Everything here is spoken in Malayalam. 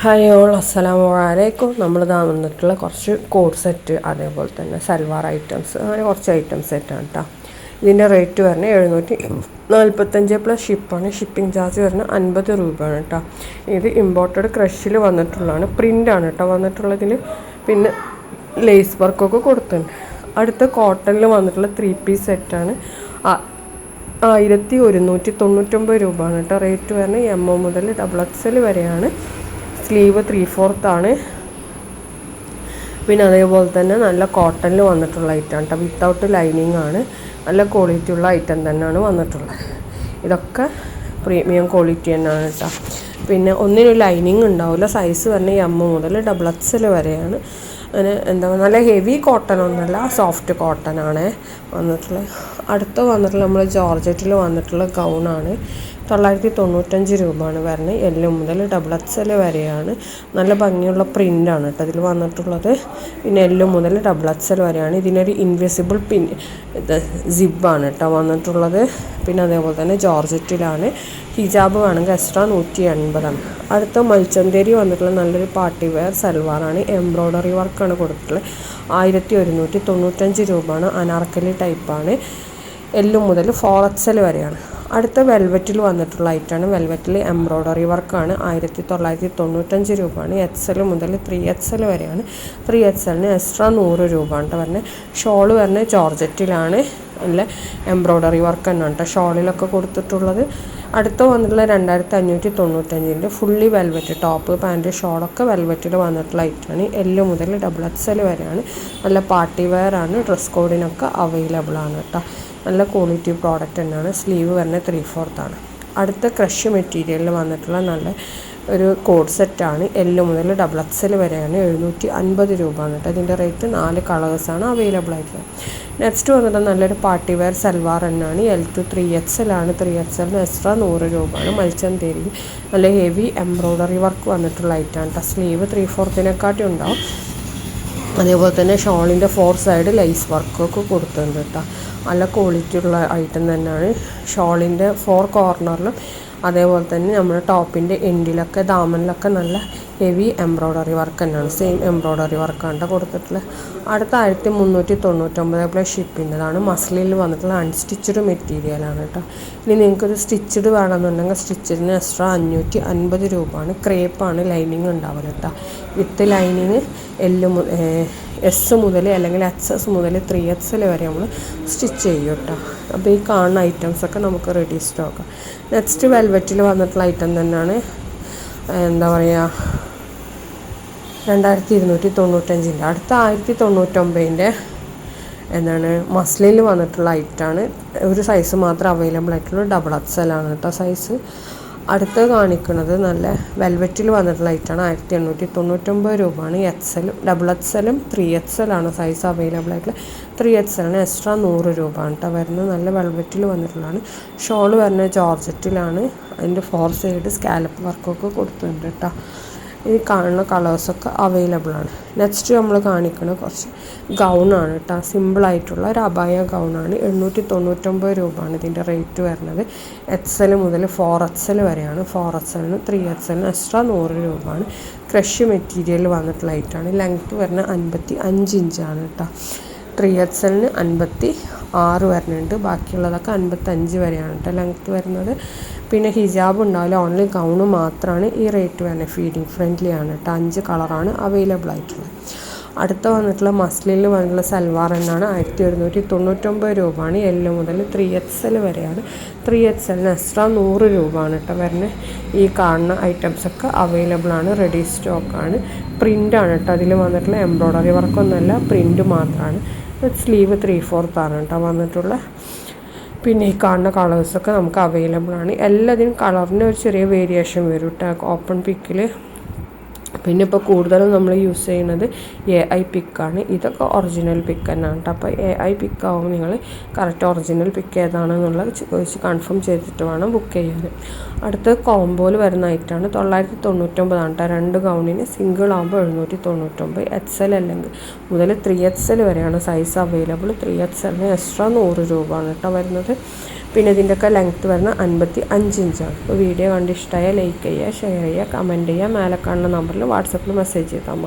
ഹായ് ഓൾ, അസ്സലാമു അലൈക്കും. നമ്മളിതാ വന്നിട്ടുള്ള കുറച്ച് കോഡ് സെറ്റ്, അതേപോലെ തന്നെ സൽവാർ ഐറ്റംസ്, അങ്ങനെ കുറച്ച് ഐറ്റംസ് സെറ്റാണ് കേട്ടോ. ഇതിൻ്റെ റേറ്റ് വരുന്നത് 745 പ്ലസ് ഷിപ്പാണ്. ഷിപ്പിംഗ് ചാർജ് വരുന്നത് 50 രൂപയാണ് കേട്ടോ. ഇത് ഇമ്പോർട്ടഡ് ക്രഷിൽ വന്നിട്ടുള്ളതാണ്, പ്രിൻ്റാണ് കേട്ടോ വന്നിട്ടുള്ളതിൽ. പിന്നെ ലേസ് വർക്കൊക്കെ കൊടുത്തിട്ടുണ്ട്. അടുത്ത കോട്ടണിൽ വന്നിട്ടുള്ള 3 പീസ് സെറ്റാണ്. 1199 രൂപയാണ് കേട്ടോ റേറ്റ് വരുന്നത്. എം ഒ മുതൽ XXL വരെയാണ്. സ്ലീവ് 3/4 ആണ്. പിന്നെ അതേപോലെ തന്നെ നല്ല കോട്ടണിൽ വന്നിട്ടുള്ള ഐറ്റം കേട്ടോ, വിത്തൗട്ട് ലൈനിങ് ആണ്. നല്ല ക്വാളിറ്റി ഉള്ള ഐറ്റം തന്നെയാണ് വന്നിട്ടുള്ളത്. ഇതൊക്കെ പ്രീമിയം ക്വാളിറ്റി തന്നെയാണ് കേട്ടോ. പിന്നെ ഒന്നിനും ലൈനിങ് ഉണ്ടാവില്ല. സൈസ് പറഞ്ഞാൽ എം മുതൽ XXL വരെയാണ്. അങ്ങനെ എന്താ നല്ല ഹെവി കോട്ടൺ ഒന്നുമല്ല, സോഫ്റ്റ് കോട്ടൺ ആണ് വന്നിട്ടുള്ളത്. അടുത്ത വന്നിട്ടുള്ള നമ്മൾ ജോർജറ്റിൽ വന്നിട്ടുള്ള ഗൗണാണ്. 995 രൂപയാണ് വരുന്നത്. L മുതൽ XXL വരെയാണ്. നല്ല ഭംഗിയുള്ള പ്രിൻ്റാണ് കേട്ടോ ഇതിൽ വന്നിട്ടുള്ളത്. പിന്നെ L മുതൽ XXL വരെയാണ്. ഇതിനൊരു ഇൻവിസിബിൾ സിബാണ് കേട്ടോ വന്നിട്ടുള്ളത്. പിന്നെ അതേപോലെ തന്നെ ജോർജറ്റിലാണ്. ഹിജാബ് വേണമെങ്കിൽ എക്സ്ട്രാ 180 അടുത്ത മൽച്ചന്തേരി വന്നിട്ടുള്ള നല്ലൊരു പാർട്ടി വെയർ സൽവാറാണ്. എംബ്രോയ്ഡറി വർക്കാണ് കൊടുത്തിട്ടുള്ളത്. 1195 രൂപയാണ്. അനാർക്കലി ടൈപ്പാണ്. L മുതൽ 4XL വരെയാണ്. അടുത്ത വെൽവെറ്റിൽ വന്നിട്ടുള്ള ഐറ്റമാണ്. വെൽവെറ്റിൽ എംബ്രോയ്ഡറി വർക്കാണ്. 1995 രൂപയാണ്. XL മുതൽ 3XL വരെയാണ്. 3XLന് എക്സ്ട്രാ 100 രൂപയാണ് കേട്ടോ വരുന്നത്. ഷോള് വരുന്നത് ജോർജറ്റിലാണ്. അല്ല എംബ്രോയ്ഡറി വർക്ക് തന്നെയാണ് കേട്ടോ ഷോളിലൊക്കെ കൊടുത്തിട്ടുള്ളത്. അടുത്ത വന്നിട്ടുള്ള 2595 ഫുള്ളി വെൽവെറ്റ് ടോപ്പ് പാൻറ്റ് ഷോളൊക്കെ വെൽവെറ്റിൽ വന്നിട്ടുള്ള ഐറ്റമാണ്. L മുതൽ XXL വരെയാണ്. നല്ല പാർട്ടി വെയർ ആണ്. ഡ്രസ് കോഡിനൊക്കെ അവൈലബിൾ ആണ് കേട്ടോ. നല്ല ക്വാളിറ്റി പ്രോഡക്റ്റ് തന്നെയാണ്. സ്ലീവ് വരുന്നത് 3/4 ആണ്. അടുത്ത ക്രഷ് മെറ്റീരിയലിൽ വന്നിട്ടുള്ള നല്ല ഒരു കോഡ് സെറ്റാണ്. L മുതൽ XXL വരെയാണ്. 750 രൂപയാണ് കേട്ടോ. ഇതിൻ്റെ റേറ്റ് 4 കളേഴ്സാണ് അവൈലബിൾ ആയിട്ടുള്ളത്. നെക്സ്റ്റ് വന്നിട്ട് നല്ലൊരു പാർട്ടി വെയർ സൽവാർ തന്നെയാണ്. L to 3XL ആണ്. 3XLന് എക്സ്ട്രാ 100 രൂപയാണ്. മൽച്ചന്തേരി നല്ല ഹെവി എംബ്രോയ്ഡറി വർക്ക് വന്നിട്ടുള്ള ഐറ്റമാണ് കേട്ടോ. സ്ലീവ് 3/4 ഉണ്ടാവും. അതേപോലെ തന്നെ ഷോളിൻ്റെ 4 സൈഡ് ലൈസ് വർക്കൊക്കെ കൊടുത്തിട്ടുണ്ട് കേട്ടോ. നല്ല ക്വാളിറ്റി ഉള്ള ഐറ്റം തന്നെയാണ്. ഷോളിൻ്റെ 4 കോർണറിലും അതേപോലെ തന്നെ നമ്മുടെ ടോപ്പിൻ്റെ എൻഡിലൊക്കെ ദാമനിലൊക്കെ നല്ല ഹെവി എംബ്രോയ്ഡറി വർക്ക് തന്നെയാണ്. സെയിം എംബ്രോയ്ഡറി വർക്കാണ് കൊടുത്തിട്ടുള്ളത്. അടുത്ത 1399 പ്ലസ് ഷിപ്പിൻ്റെതാണ്. മസ്ലിനിൽ വന്നിട്ടുള്ള അൺസ്റ്റിച്ചഡ് മെറ്റീരിയലാണ് കേട്ടോ. ഇനി നിങ്ങൾക്കൊരു സ്റ്റിച്ചഡ് വേണമെന്നുണ്ടെങ്കിൽ സ്റ്റിച്ചഡിന് എക്സ്ട്രാ 550 രൂപയാണ്. ക്രേപ്പാണ്, ലൈനിങ് ഉണ്ടാവില്ല കേട്ടോ. വിത്ത് ലൈനിങ് S മുതൽ അല്ലെങ്കിൽ XS മുതൽ 3XL വരെ നമ്മൾ സ്റ്റിച്ച് ചെയ്യും കേട്ടോ. അപ്പോൾ ഈ കാണുന്ന ഐറ്റംസൊക്കെ നമുക്ക് റെഡി സ്റ്റോക്കാം. നെക്സ്റ്റ് വെൽവെറ്റിൽ വന്നിട്ടുള്ള ഐറ്റം തന്നെയാണ്. എന്താ പറയുക, 2295. അടുത്ത 1099 എന്താണ് മസ്ലിനിൽ വന്നിട്ടുള്ള ഐറ്റമാണ്. ഒരു സൈസ് മാത്രം അവൈലബിൾ ആയിട്ടുള്ള XXL ആണ് കേട്ടോ സൈസ്. അടുത്ത് കാണിക്കുന്നത് നല്ല വെൽവെറ്റിൽ വന്നിട്ടുള്ള ഐറ്റമാണ്. 1899 രൂപയാണ്. XXLും 3XL ആണ് സൈസ് അവൈലബിൾ ആയിട്ടുള്ള. 3XLന് എക്സ്ട്രാ 100 രൂപയാണ് കേട്ടോ വരുന്നത്. നല്ല വെൽവെറ്റിൽ വന്നിട്ടുള്ളതാണ്. ഷോള് വരുന്നത് ജോർജറ്റിലാണ്. അതിൻ്റെ 4 സൈഡ് സ്കാലപ്പ് വർക്കൊക്കെ കൊടുത്തിട്ടുണ്ട് കേട്ടോ. ഈ കാണുന്ന കളേഴ്സൊക്കെ അവൈലബിൾ ആണ്. നെക്സ്റ്റ് നമ്മൾ കാണിക്കുന്നത് കുറച്ച് ഗൗണാണ് കേട്ടോ. സിമ്പിളായിട്ടുള്ള ഒരു അബായ ഗൗണാണ്. 899 രൂപയാണ് ഇതിൻ്റെ റേറ്റ് വരുന്നത്. XL മുതൽ 4XL വരെയാണ്. 4XLന് 3XLന് എക്സ്ട്രാ 100 രൂപയാണ്. ക്രഷ് മെറ്റീരിയൽ വന്നിട്ടുള്ള ഐറ്റാണ്. ലെങ്ത്ത് വരുന്നത് 55 ഇഞ്ചാണ് കേട്ടോ. 3XLന് 56 വരുന്നുണ്ട്. ബാക്കിയുള്ളതൊക്കെ 55 വരെയാണ് കേട്ടോ ലെങ്ത്ത് വരുന്നത്. പിന്നെ ഹിജാബ് ഉണ്ടാവില്ല, ഓൺലി ഗൗണ് മാത്രമാണ് ഈ റേറ്റ് വരുന്നത്. ഫീഡിങ് ഫ്രണ്ട്ലി ആണ് കേട്ടോ. 5 കളറാണ് അവൈലബിൾ ആയിട്ടുള്ളത്. അടുത്ത വന്നിട്ടുള്ള മസ്ലിനിൽ വന്നിട്ടുള്ള സൽവാർ എന്നാണ്. 1199 രൂപയാണ്. L മുതൽ 3XL വരെയാണ്. 3XLന് എക്സ്ട്രാ 100 രൂപയാണ് കേട്ടോ വരുന്നത്. ഈ കാണുന്ന ഐറ്റംസൊക്കെ അവൈലബിൾ ആണ്, റെഡി സ്റ്റോക്കാണ്. പ്രിൻ്റാണ് കേട്ടോ അതിൽ വന്നിട്ടുള്ള. എംബ്രോയ്ഡറി വർക്കൊന്നുമല്ല, പ്രിൻ്റ് മാത്രമാണ്. സ്ലീവ് 3/4 ആണ് കേട്ടോ വന്നിട്ടുള്ള. പിന്നെ ഈ കാണുന്ന കളേഴ്സൊക്കെ നമുക്ക് അവൈലബിൾ ആണ്. എല്ലാത്തിനും കളറിന് ഒരു ചെറിയ വേരിയേഷൻ വരും കേട്ടോ ഓപ്പൺ പിക്കിൽ. പിന്നെ ഇപ്പോൾ കൂടുതലും നമ്മൾ യൂസ് ചെയ്യുന്നത് AI പിക്കാണ്. ഇതൊക്കെ ഒറിജിനൽ പിക്ക് തന്നെയാണ് കേട്ടോ. അപ്പോൾ AI പിക്കാവുമ്പോൾ നിങ്ങൾ കറക്റ്റ് ഒറിജിനൽ പിക്ക് ഏതാണെന്നുള്ളത് ചോദിച്ച് കൺഫേം ചെയ്തിട്ട് വേണം ബുക്ക് ചെയ്യാൻ. അടുത്ത കോംബോയിൽ വരുന്ന ഐറ്റമാണ്. 999 ആണ് കേട്ടോ. 2 ഗൗണിന് സിംഗിൾ ആകുമ്പോൾ 799. XL അല്ലെങ്കിൽ മുതൽ 3XL വരെയാണ് സൈസ് അവൈലബിൾ. 3XLന് എക്സ്ട്രാ 100 രൂപയാണ് കേട്ടോ വരുന്നത്. പിന്നെ ഇതിൻ്റെയൊക്കെ ലെങ്ത്ത് വരുന്നത് 55 ഇഞ്ചാണ്. അപ്പോൾ വീഡിയോ കണ്ട് ഇഷ്ടമായാൽ ലൈക്ക് ചെയ്യുക, ഷെയർ ചെയ്യുക, കമൻറ്റ് ചെയ്യുക. മേലെ കാണുന്ന നമ്പറിൽ വാട്സപ്പിൽ മെസ്സേജ് ചെയ്താൽ മതി.